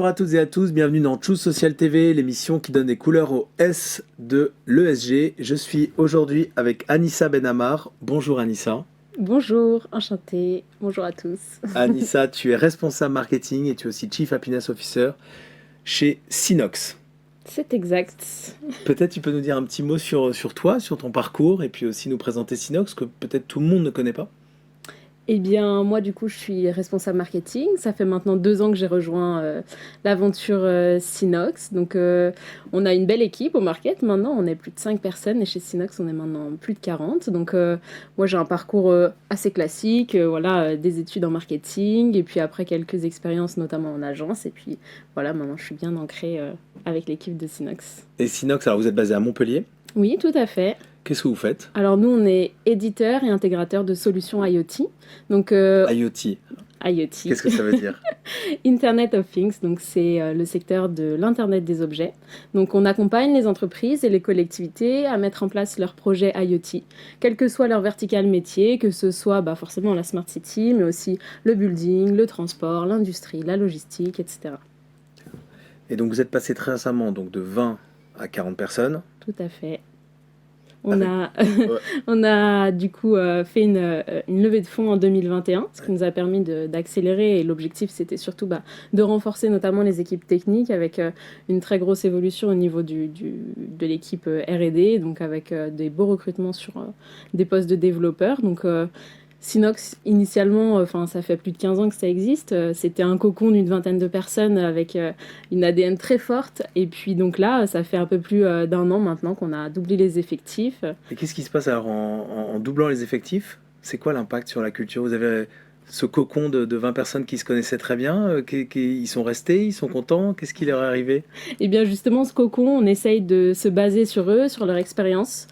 Bonjour à toutes et à tous, bienvenue dans Choose Social TV, l'émission qui donne des couleurs au S de l'ESG. Je suis aujourd'hui avec Anissa Benhamar. Bonjour Anissa. Bonjour, enchantée. Bonjour à tous. Anissa, tu es responsable marketing et tu es aussi Chief Happiness Officer chez Sinox. C'est exact. Peut-être tu peux nous dire un petit mot sur toi, sur ton parcours et puis aussi nous présenter Sinox que peut-être tout le monde ne connaît pas. Eh bien, moi, du coup, je suis responsable marketing. Ça fait maintenant 2 ans que j'ai rejoint l'aventure Sinox. Donc, on a une belle équipe au market. Maintenant, on est plus de 5 personnes. Et chez Sinox, on est maintenant plus de 40. Donc, moi, j'ai un parcours assez classique. Voilà, des études en marketing. Et puis après, quelques expériences, notamment en agence. Et puis, voilà, maintenant, je suis bien ancrée avec l'équipe de Sinox. Et Sinox, alors vous êtes basé à Montpellier. Oui, tout à fait. Qu'est-ce que vous faites? Alors nous, on est éditeur et intégrateur de solutions IoT. Donc IoT, IoT, qu'est-ce que ça veut dire? Internet of Things, donc c'est le secteur de l'Internet des objets. Donc on accompagne les entreprises et les collectivités à mettre en place leurs projets IoT, quel que soit leur vertical métier, que ce soit forcément la Smart City, mais aussi le building, le transport, l'industrie, la logistique, etc. Et donc vous êtes passé très récemment donc de 20 à 40 personnes. Tout à fait. Avec- Ouais. On a du coup fait une levée de fonds en 2021, ce qui nous a permis d'accélérer. Et l'objectif, c'était surtout de renforcer notamment les équipes techniques avec une très grosse évolution au niveau de l'équipe R&D, donc avec des beaux recrutements sur des postes de développeurs. Donc, Sinox, initialement, ça fait plus de 15 ans que ça existe. C'était un cocon d'une vingtaine de personnes avec une ADN très forte. Et puis donc là, ça fait un peu plus d'1 an maintenant qu'on a doublé les effectifs. Et qu'est-ce qui se passe alors en doublant les effectifs? C'est quoi l'impact sur la culture? Vous avez ce cocon de 20 personnes qui se connaissaient très bien, ils sont restés, ils sont contents, qu'est-ce qui leur est arrivé? Et bien justement, ce cocon, on essaye de se baser sur eux, sur leur expérience,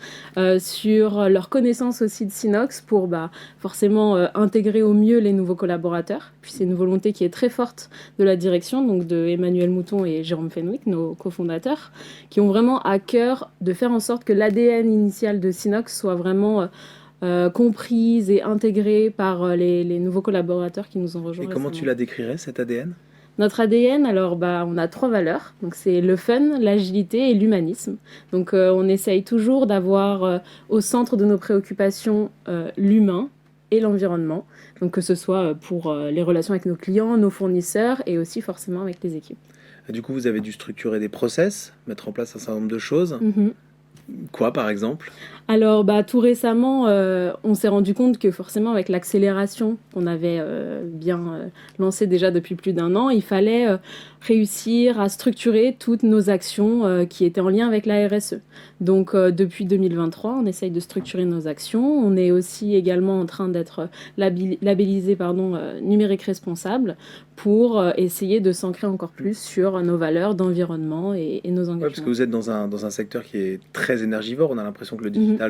sur leur connaissance aussi de Sinox pour forcément intégrer au mieux les nouveaux collaborateurs. Puis c'est une volonté qui est très forte de la direction, donc de Emmanuel Mouton et Jérôme Fenwick, nos cofondateurs, qui ont vraiment à cœur de faire en sorte que l'ADN initial de Sinox soit vraiment comprise et intégrée par les nouveaux collaborateurs qui nous ont rejoints Et comment tu récemment. la décrirais, cet ADN? Notre ADN, alors on a 3 valeurs. Donc c'est le fun, l'agilité et l'humanisme. Donc on essaye toujours d'avoir au centre de nos préoccupations l'humain et l'environnement. Donc que ce soit pour les relations avec nos clients, nos fournisseurs et aussi forcément avec les équipes. Et du coup, vous avez dû structurer des process, mettre en place un certain nombre de choses. Mhm. Quoi, par exemple? Alors, tout récemment, on s'est rendu compte que forcément, avec l'accélération qu'on avait bien lancée déjà depuis plus d'1 an, il fallait réussir à structurer toutes nos actions qui étaient en lien avec la RSE. Donc, depuis 2023, on essaye de structurer nos actions. On est aussi également en train d'être labellisé numérique responsable pour essayer de s'ancrer encore plus sur nos valeurs d'environnement et nos Ouais, parce que engagements. vous êtes dans un secteur qui est très énergivore. On a l'impression que le digital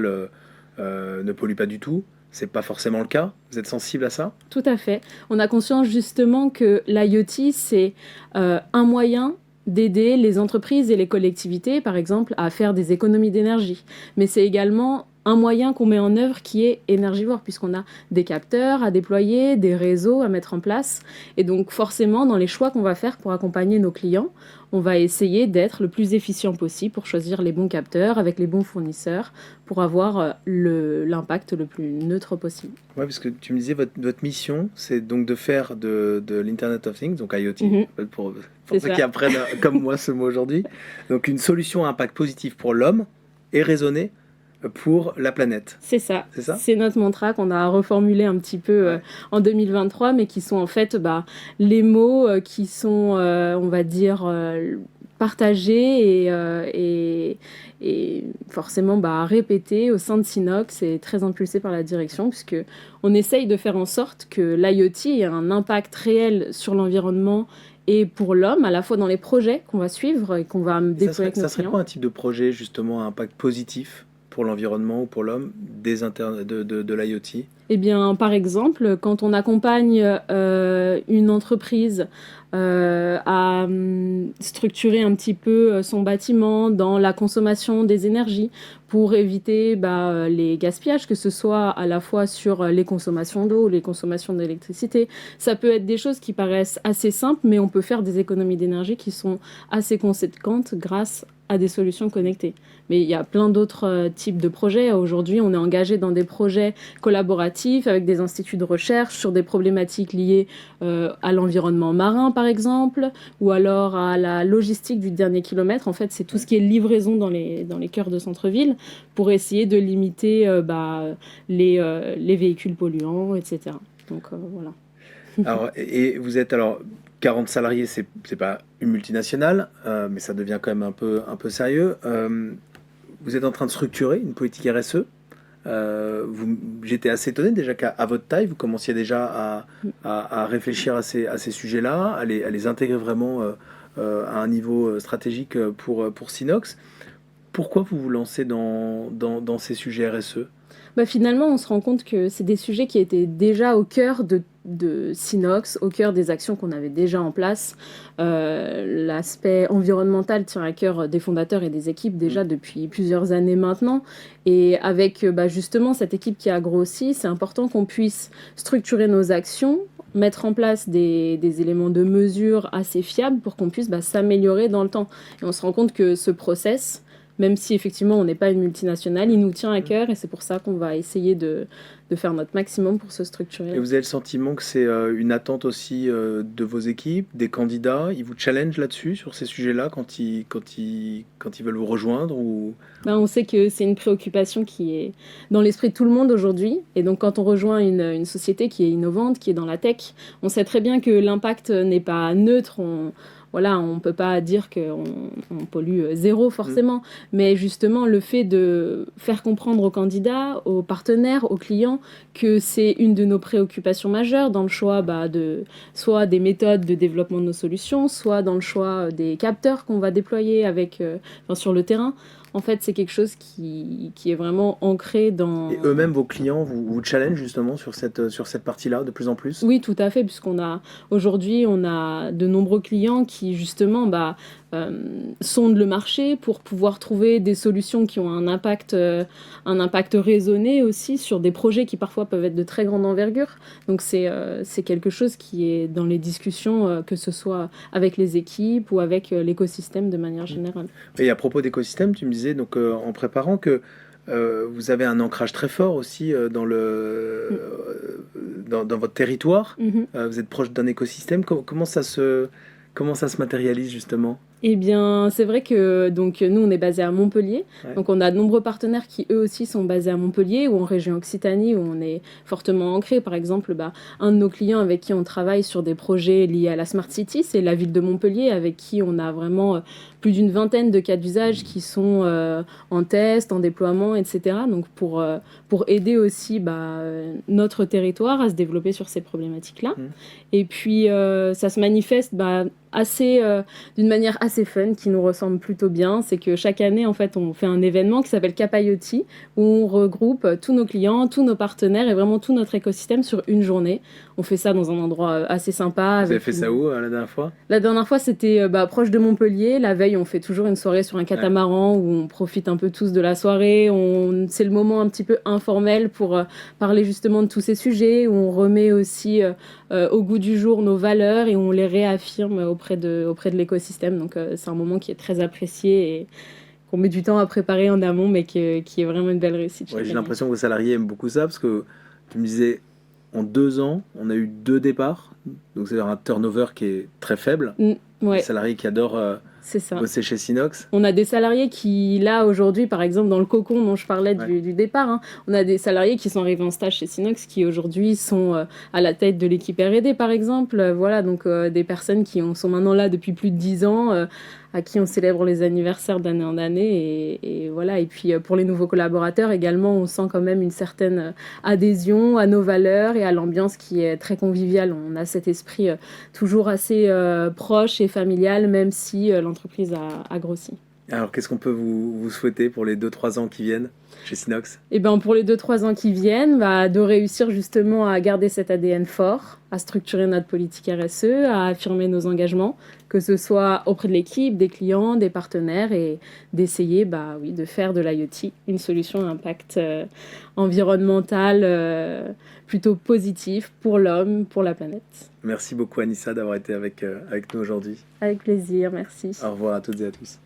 ne pollue pas du tout. C'est pas forcément le cas. Vous êtes sensible à ça? Tout à fait. On a conscience justement que l'IoT, c'est un moyen d'aider les entreprises et les collectivités, par exemple, à faire des économies d'énergie. Mais c'est également un moyen qu'on met en œuvre qui est énergivore, puisqu'on a des capteurs à déployer, des réseaux à mettre en place. Et donc forcément, dans les choix qu'on va faire pour accompagner nos clients, on va essayer d'être le plus efficient possible pour choisir les bons capteurs avec les bons fournisseurs pour avoir l'impact le plus neutre possible. Ouais, parce que tu me disais, votre mission, c'est donc de faire de l'Internet of Things, donc IoT, Mhm. pour C'est ceux ça. qui apprennent comme moi ce mot aujourd'hui, donc une solution à impact positif pour l'homme et raisonnée pour la planète. C'est ça. C'est ça? C'est notre mantra qu'on a reformulé un petit peu Ouais. en 2023, mais qui sont en fait les mots qui sont, on va dire, partagés et forcément répétés au sein de Sinox et très impulsés par la direction, puisque on essaye de faire en sorte que l'IoT ait un impact réel sur l'environnement et pour l'homme, à la fois dans les projets qu'on va suivre et qu'on va Et déployer avec nos ça serait clients. quoi un type de projet justement à impact positif? pour l'environnement ou pour l'homme de l'IoT? Eh bien, par exemple, quand on accompagne une entreprise à structurer un petit peu son bâtiment dans la consommation des énergies pour éviter les gaspillages, que ce soit à la fois sur les consommations d'eau, les consommations d'électricité. Ça peut être des choses qui paraissent assez simples, mais on peut faire des économies d'énergie qui sont assez conséquentes grâce à des solutions connectées. Mais il y a plein d'autres types de projets. Aujourd'hui, on est engagé dans des projets collaboratifs avec des instituts de recherche sur des problématiques liées à l'environnement marin, par exemple, ou alors à la logistique du dernier kilomètre. En fait, c'est tout ce qui est livraison dans les cœurs de centre-ville pour essayer de limiter les véhicules polluants, etc. Donc, voilà. Alors, et vous êtes 40 salariés, c'est pas une multinationale, mais ça devient quand même un peu sérieux. Vous êtes en train de structurer une politique RSE. J'étais assez étonné déjà qu'à votre taille, vous commenciez déjà à réfléchir à ces sujets-là, à les intégrer vraiment à un niveau stratégique pour Sinox. Pourquoi vous vous lancez dans ces sujets RSE? Finalement, on se rend compte que c'est des sujets qui étaient déjà au cœur de Sinox, au cœur des actions qu'on avait déjà en place. L'aspect environnemental tient à cœur des fondateurs et des équipes déjà depuis plusieurs années maintenant. Et avec justement cette équipe qui a grossi, c'est important qu'on puisse structurer nos actions, mettre en place des éléments de mesure assez fiables pour qu'on puisse s'améliorer dans le temps. Et on se rend compte que ce process, même si effectivement on n'est pas une multinationale, il nous tient à cœur et c'est pour ça qu'on va essayer de faire notre maximum pour se structurer. Et vous avez le sentiment que c'est une attente aussi de vos équipes, des candidats? Ils vous challengent là-dessus, sur ces sujets-là, quand ils veulent vous rejoindre ou... On sait que c'est une préoccupation qui est dans l'esprit de tout le monde aujourd'hui. Et donc quand on rejoint une société qui est innovante, qui est dans la tech, on sait très bien que l'impact n'est pas neutre. On peut pas dire qu'on pollue zéro forcément, mais justement le fait de faire comprendre aux candidats, aux partenaires, aux clients que c'est une de nos préoccupations majeures dans le choix soit des méthodes de développement de nos solutions, soit dans le choix des capteurs qu'on va déployer sur le terrain. En fait, c'est quelque chose qui est vraiment ancré dans... Et eux-mêmes, vos clients, vous challenge justement sur cette partie-là de plus en plus? Oui, tout à fait, aujourd'hui, on a de nombreux clients qui, justement, sondent le marché pour pouvoir trouver des solutions qui ont un impact raisonné aussi sur des projets qui parfois peuvent être de très grande envergure. Donc c'est quelque chose qui est dans les discussions, que ce soit avec les équipes ou avec l'écosystème de manière générale. Et à propos d'écosystème, tu me disais donc en préparant que vous avez un ancrage très fort aussi dans votre territoire. Vous êtes proche d'un écosystème. Comment ça se matérialise justement? Eh bien, c'est vrai que nous, on est basé à Montpellier. Ouais. Donc, on a de nombreux partenaires qui, eux aussi, sont basés à Montpellier ou en région Occitanie, où on est fortement ancré. Par exemple, un de nos clients avec qui on travaille sur des projets liés à la Smart City, c'est la ville de Montpellier, avec qui on a vraiment plus d'une vingtaine de cas d'usage qui sont en test, en déploiement, etc. Donc, pour aider aussi notre territoire à se développer sur ces problématiques-là. Et puis, ça se manifeste d'une manière assez fun, qui nous ressemble plutôt bien. C'est que chaque année, en fait, on fait un événement qui s'appelle Cap IoT, où on regroupe tous nos clients, tous nos partenaires et vraiment tout notre écosystème sur une journée. On fait ça dans un endroit assez sympa. Vous avez fait ça où la dernière fois? La dernière fois, c'était proche de Montpellier. La veille, on fait toujours une soirée sur un catamaran où on profite un peu tous de la soirée. C'est le moment un petit peu informel pour parler justement de tous ces sujets, où on remet aussi au goût du jour nos valeurs et on les réaffirme auprès de l'écosystème. Donc c'est un moment qui est très apprécié et qu'on met du temps à préparer en amont, mais qui est vraiment une belle réussite. Ouais, j'ai l'impression que vos salariés aiment beaucoup ça, parce que tu me disais, en 2 ans, on a eu 2 départs, donc c'est un turnover qui est très faible. Ouais. Des salariés qui adorent bosser chez Sinox. On a des salariés qui, là, aujourd'hui, par exemple, dans le cocon dont je parlais du départ, on a des salariés qui sont arrivés en stage chez Sinox qui, aujourd'hui, sont à la tête de l'équipe R&D, par exemple. Voilà, donc des personnes qui sont maintenant là depuis plus de 10 ans, à qui on célèbre les anniversaires d'année en année. Et voilà. Et puis, pour les nouveaux collaborateurs, également, on sent quand même une certaine adhésion à nos valeurs et à l'ambiance qui est très conviviale. On a cet esprit toujours assez proche et familial, même si l'entreprise a grossi. Alors, qu'est-ce qu'on peut vous souhaiter pour les 2-3 ans qui viennent chez Sinox? Et ben pour les 2-3 ans qui viennent, de réussir justement à garder cet ADN fort, à structurer notre politique RSE, à affirmer nos engagements, que ce soit auprès de l'équipe, des clients, des partenaires, et d'essayer oui, de faire de l'IoT une solution à impact environnemental plutôt positif pour l'homme, pour la planète. Merci beaucoup Anissa d'avoir été avec nous aujourd'hui. Avec plaisir, merci. Au revoir à toutes et à tous.